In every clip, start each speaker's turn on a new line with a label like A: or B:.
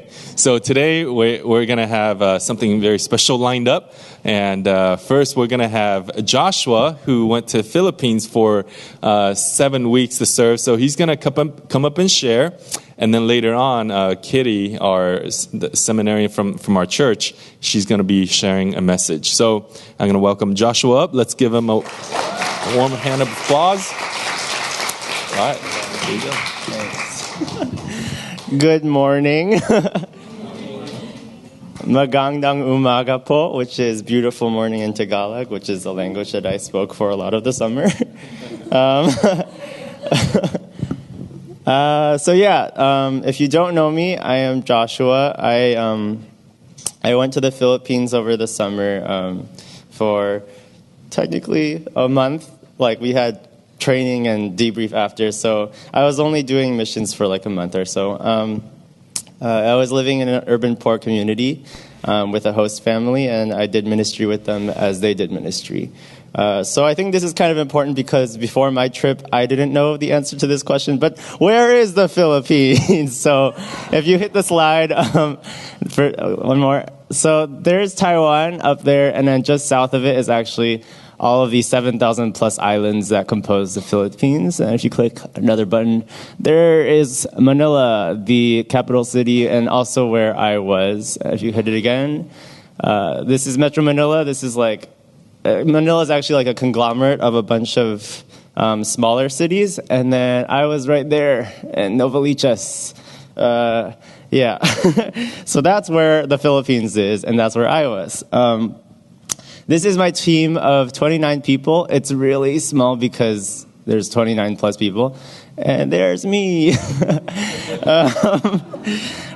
A: So today we're going to have something very special lined up. And first we're going to have Joshua, who went to Philippines for 7 weeks to serve. So he's going to come up and share. And then later on, Kitty, the seminarian from our church, she's going to be sharing a message. So I'm going to welcome Joshua up. Let's give him a warm hand of applause. All right, there you go.
B: Thanks. Good morning. Magandang umaga po, which is beautiful morning in Tagalog, which is the language that I spoke for a lot of the summer. If you don't know me, I am Joshua. I went to the Philippines over the summer for technically a month. Like, we had training and debrief after, so I was only doing missions for like a month or so. I was living in an urban poor community with a host family, and I did ministry with them as they did ministry. So I think this is kind of important because before my trip, I didn't know the answer to this question, but where is the Philippines? So if you hit the slide, for one more. So there's Taiwan up there, and then just south of it is actually all of these 7,000 plus islands that compose the Philippines. And if you click another button, there is Manila, the capital city, and also where I was. If you hit it again, this is Metro Manila. This is Manila is actually like a conglomerate of a bunch of smaller cities. And then I was right there in Novaliches. So that's where the Philippines is, and that's where I was. This is my team of 29 people. It's really small because there's 29 plus people. And there's me.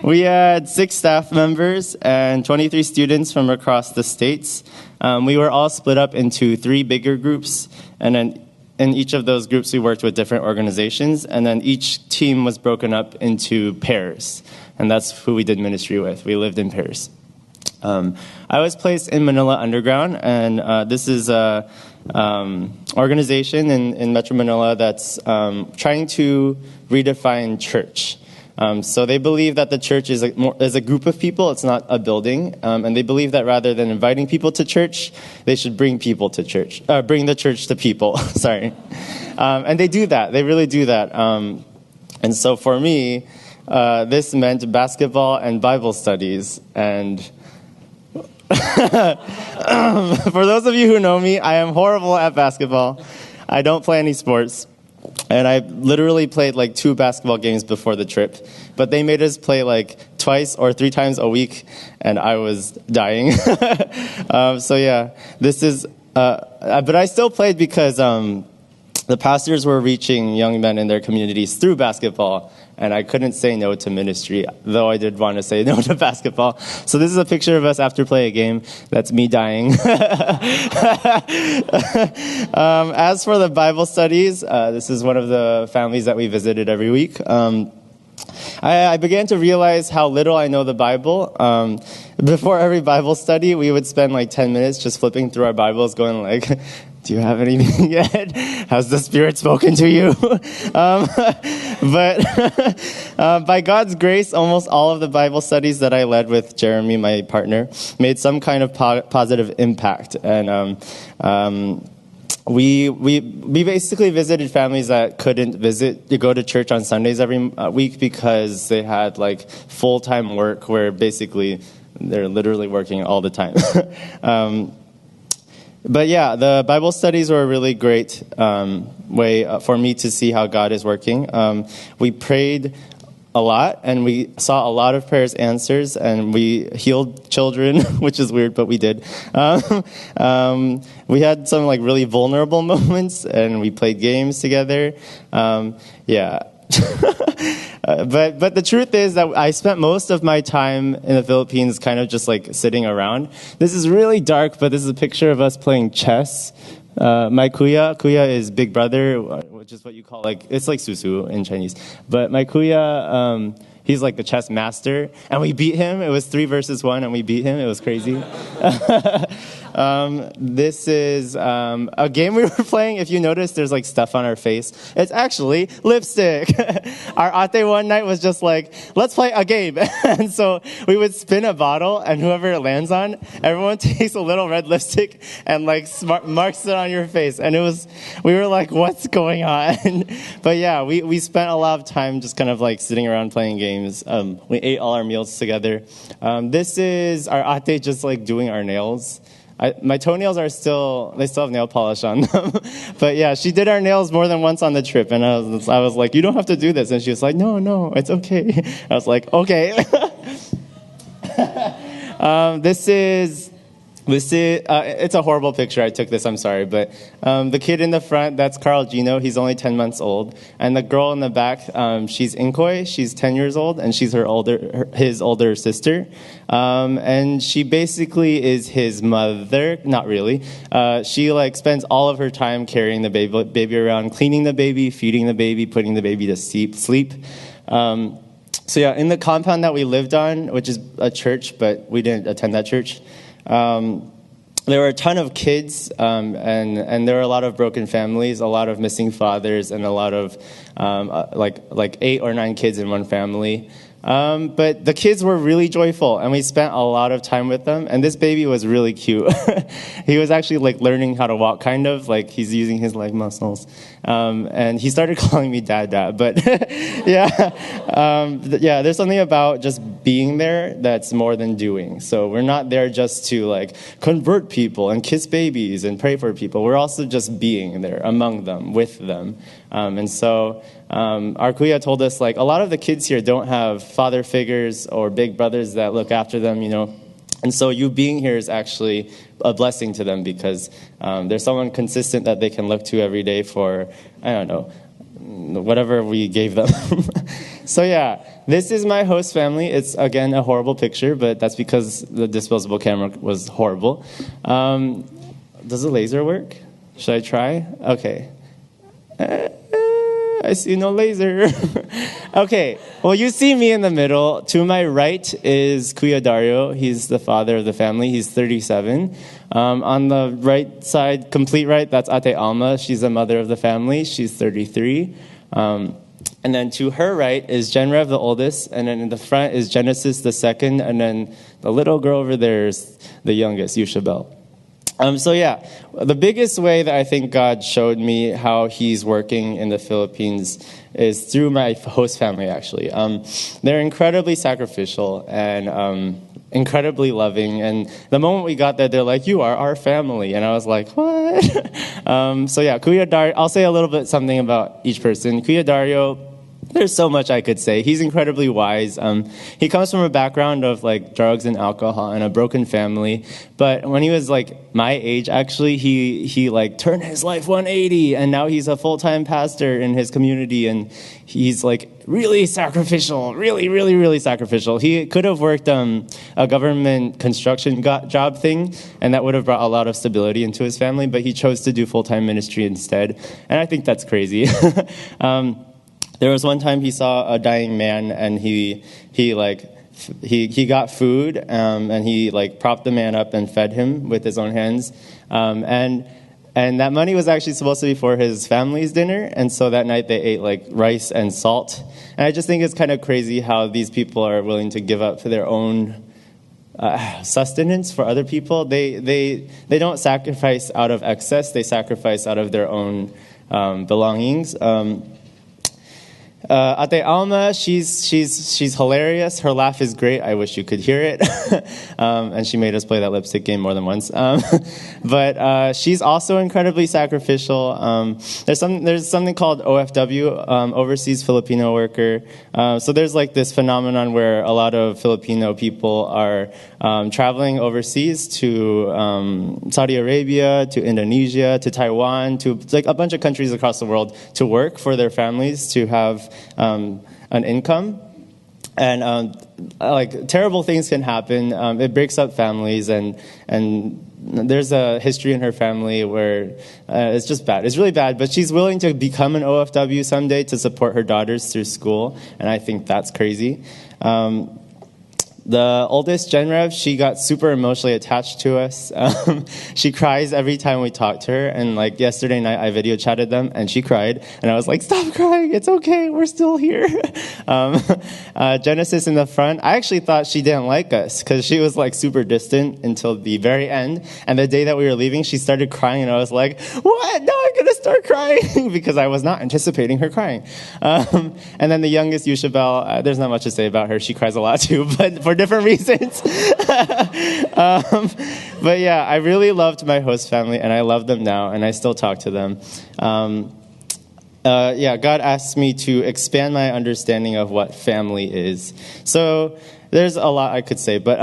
B: We had 6 staff members and 23 students from across the states. We were all split up into 3 bigger groups. And then in each of those groups, we worked with different organizations. And then each team was broken up into pairs. And that's who we did ministry with. We lived in pairs. I was placed in Manila Underground, and this is a organization in Metro Manila that's trying to redefine church. So they believe that the church is a group of people. It's not a building. And they believe that rather than inviting people to church, they should bring people to church. Bring the church to people. Sorry. And they do that. They really do that. And so for me, this meant basketball and Bible studies. And for those of you who know me, I am horrible at basketball. I don't play any sports. And I literally played like 2 basketball games before the trip. But they made us play like twice or 3 times a week, and I was dying. This is... but I still played because the pastors were reaching young men in their communities through basketball. And I couldn't say no to ministry, though I did want to say no to basketball. So this is a picture of us after playing a game. That's me dying. As for the Bible studies, this is one of the families that we visited every week. I began to realize how little I know the Bible. Before every Bible study, we would spend like 10 minutes just flipping through our Bibles, going like, do you have anything yet? Has the Spirit spoken to you? But by God's grace, almost all of the Bible studies that I led with Jeremy, my partner, made some kind of positive impact. And we basically visited families that couldn't go to church on Sundays every week because they had like full-time work where basically they're literally working all the time. But yeah, the Bible studies were a really great way for me to see how God is working. We prayed a lot, and we saw a lot of prayers answers, and we healed children, which is weird, but we did. We had some like really vulnerable moments, and we played games together. But the truth is that I spent most of my time in the Philippines kind of just like sitting around. This is really dark, but this is a picture of us playing chess. My kuya is big brother, which is what you call it's like susu in Chinese. But my kuya, he's like the chess master, and we beat him. It was 3 versus 1, and we beat him. It was crazy. This is a game we were playing. If you notice, there's like stuff on our face. It's actually lipstick. Our ate one night was just like, let's play a game. And so we would spin a bottle, and whoever it lands on, everyone takes a little red lipstick and like marks it on your face. And we were like, what's going on? But yeah, we spent a lot of time just kind of like sitting around playing games. We ate all our meals together. This is our ate just like doing our nails. My toenails they still have nail polish on them. But yeah, she did our nails more than once on the trip. And I was like, you don't have to do this. And she was like, no, it's okay. I was like, okay. It's a horrible picture. I took this, I'm sorry. But the kid in the front, that's Carl Gino. He's only 10 months old. And the girl in the back, she's Inkoi. She's 10 years old, and she's his older sister. And she basically is his mother. Not really. She like spends all of her time carrying the baby around, cleaning the baby, feeding the baby, putting the baby to sleep. So yeah, in the compound that we lived on, which is a church, but we didn't attend that church, there were a ton of kids, and there were a lot of broken families, a lot of missing fathers, and a lot of like 8 or 9 kids in one family. But the kids were really joyful, and we spent a lot of time with them. And this baby was really cute. He was actually like learning how to walk, kind of like he's using his leg muscles. And he started calling me dad. But yeah, there's something about just being there that's more than doing. So we're not there just to like convert people and kiss babies and pray for people. We're also just being there among them, with them. And so our kuya told us like a lot of the kids here don't have father figures or big brothers that look after them, And so you being here is actually a blessing to them because there's someone consistent that they can look to every day for, I don't know, whatever we gave them. So yeah, this is my host family. It's, again, a horrible picture, but that's because the disposable camera was horrible. Does the laser work? Should I try? Okay. I see no laser. Okay, well, you see me in the middle. To my right is Kuya Dario. He's the father of the family. He's 37. On the right side, complete right, that's Ate Alma. She's the mother of the family. She's 33. And then to her right is Genrev, the oldest. And then in the front is Genesis, the second. And then the little girl over there is the youngest, Yushabel. So yeah, the biggest way that I think God showed me how he's working in the Philippines is through my host family, actually. They're incredibly sacrificial and incredibly loving. And the moment we got there, they're like, you are our family. And I was like, what? So yeah, Kuya Dario, I'll say a little bit something about each person. Kuya Dario, there's so much I could say. He's incredibly wise. He comes from a background of like drugs and alcohol and a broken family. But when he was like my age, actually, he like turned his life 180, and now he's a full-time pastor in his community, and he's like really sacrificial, really sacrificial. He could have worked a government construction job thing, and that would have brought a lot of stability into his family. But he chose to do full-time ministry instead, and I think that's crazy. There was one time he saw a dying man, and he got food, and he like propped the man up and fed him with his own hands, and that money was actually supposed to be for his family's dinner, and so that night they ate like rice and salt, and I just think it's kind of crazy how these people are willing to give up their own sustenance for other people. They don't sacrifice out of excess; they sacrifice out of their own belongings. Ate Alma, she's hilarious. Her laugh is great. I wish you could hear it. And she made us play that lipstick game more than once. But she's also incredibly sacrificial. There's something called OFW, Overseas Filipino Worker. So there's like this phenomenon where a lot of Filipino people are traveling overseas to Saudi Arabia, to Indonesia, to Taiwan, to like a bunch of countries across the world to work for their families, to have an income. And like terrible things can happen. It breaks up families, and there's a history in her family where it's just bad. It's really bad. But she's willing to become an OFW someday to support her daughters through school, and I think that's crazy. The oldest, Genrev, she got super emotionally attached to us. She cries every time we talk to her. And like yesterday night, I video chatted them and she cried. And I was like, stop crying. It's okay. We're still here. Genesis in the front, I actually thought she didn't like us because she was like super distant until the very end. And the day that we were leaving, she started crying. And I was like, what? Now I'm going to start crying because I was not anticipating her crying. And then the youngest, Yushabel, there's not much to say about her. She cries a lot too, but for different reasons. But yeah, I really loved my host family, and I love them now, and I still talk to them. God asked me to expand my understanding of what family is. So there's a lot I could say, but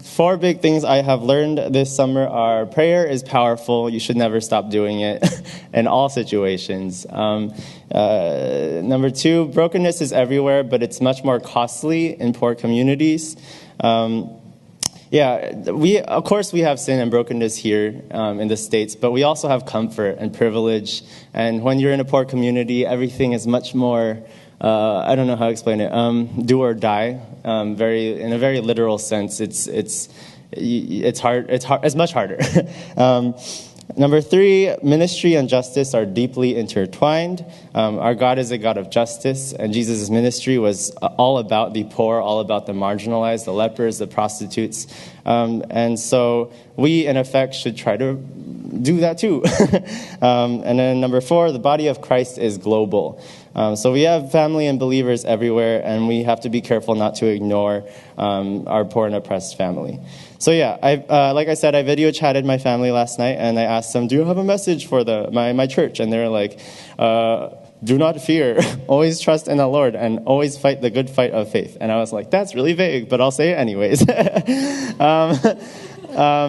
B: 4 big things I have learned this summer are prayer is powerful. You should never stop doing it in all situations. Number 2, brokenness is everywhere, but it's much more costly in poor communities. We have sin and brokenness here in the States, but we also have comfort and privilege. And when you're in a poor community, everything is much more, I don't know how to explain it, do or die. In a very literal sense, it's much harder. Number 3, ministry and justice are deeply intertwined. Our God is a God of justice, and Jesus' ministry was all about the poor, all about the marginalized, the lepers, the prostitutes. And so we, in effect, should try to do that too. And then number 4, the body of Christ is global. So we have family and believers everywhere, and we have to be careful not to ignore our poor and oppressed family. So yeah, like I said, I video chatted my family last night, and I asked them, do you have a message for my church? And they're like, do not fear, always trust in the Lord, and always fight the good fight of faith. And I was like, that's really vague, but I'll say it anyways.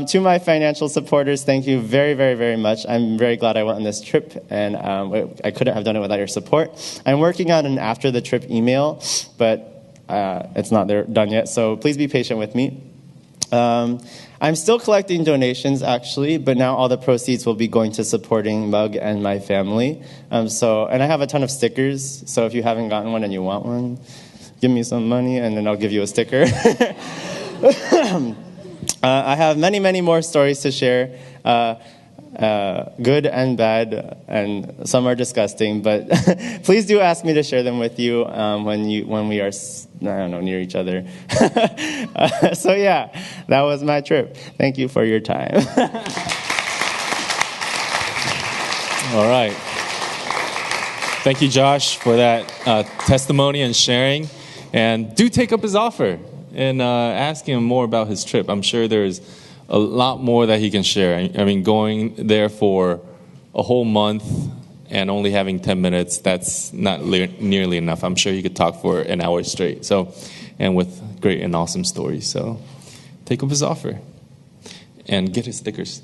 B: To my financial supporters, thank you very, very, very much. I'm very glad I went on this trip, and I couldn't have done it without your support. I'm working on an after the trip email, but it's not done yet, so please be patient with me. I'm still collecting donations, actually, but now all the proceeds will be going to supporting Mug and my family. And I have a ton of stickers, so if you haven't gotten one and you want one, give me some money, and then I'll give you a sticker. I have many, many more stories to share, good and bad, and some are disgusting, but please do ask me to share them with you when we are, near each other. So yeah, that was my trip. Thank you for your time.
A: All right. Thank you, Josh, for that testimony and sharing. And do take up his offer and ask him more about his trip. I'm sure there's a lot more that he can share. I mean, going there for a whole month and only having 10 minutes, that's not nearly enough. I'm sure he could talk for an hour straight. And with great and awesome stories. So take up his offer and get his stickers.